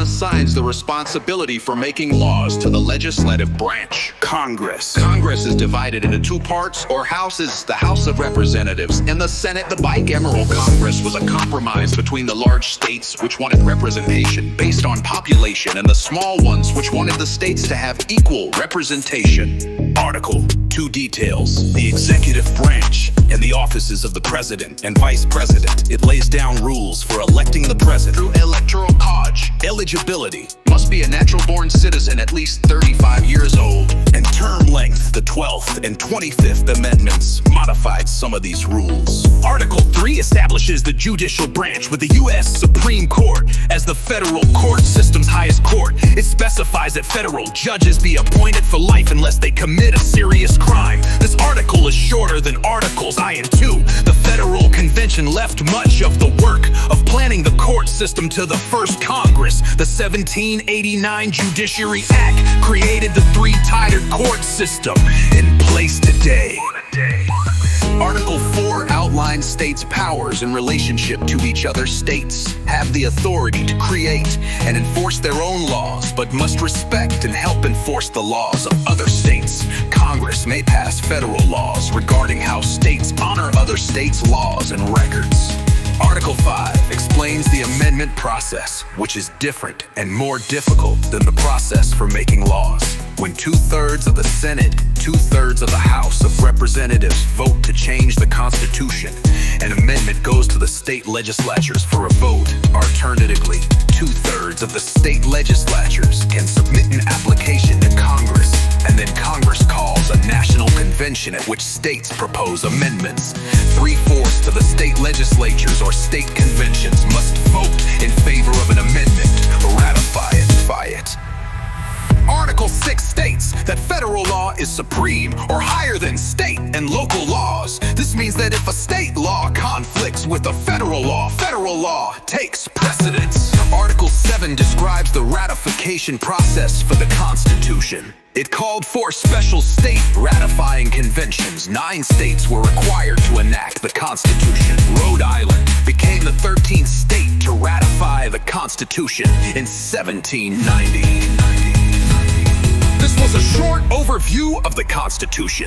assigns the responsibility for making laws to the legislative branch. Congress. Congress is divided into two parts, or houses: the House of Representatives and the Senate. The bicameral Congress was a compromise between the large states, which wanted representation based on population, and the small ones, which wanted the states to have equal representation. Article 2 details the executive branch and the offices of the president and vice president. It lays down rules for electing the president Through electoral college, eligibility must be a natural-born citizen at least 35 years old. and term length. The 12th and 25th Amendments modified some of these rules. Article 3 establishes the judicial branch with the U.S. Supreme Court as the federal court system's highest court. It specifies that federal judges be appointed for life unless they commit a serious crime. This article is shorter than Articles I and II. The Federal Convention left much of the work of planning the court system to the first Congress. The 1789 Judiciary Act created the three-tiered court system in place today. Article 4 outlines states' powers in relationship to each other. States have the authority to create and enforce their own laws, but must respect and help enforce the laws of other states. Congress may pass federal laws regarding how states honor other states' laws and records. Article 5 explains the amendment process, which is different and more difficult than the process for making laws. When 2/3 of the Senate, 2/3 of the House of Representatives vote to change the Constitution, an amendment goes to the state legislatures for a vote. Alternatively, 2/3 of the state legislatures can submit an application to Congress, and then Congress calls a national convention at which states propose amendments. 3/4 of the state legislatures or state conventions must vote in favor of an amendment or ratify it. Article 6 states that federal law is supreme or higher than state and local laws. This means that if a state law conflicts with a federal law takes precedence. Article 7 describes the ratification process for the Constitution. It called for special state ratifying conventions. 9 states were required to enact the Constitution. Rhode Island became the 13th state to ratify the Constitution in 1790. This was a short overview of the Constitution.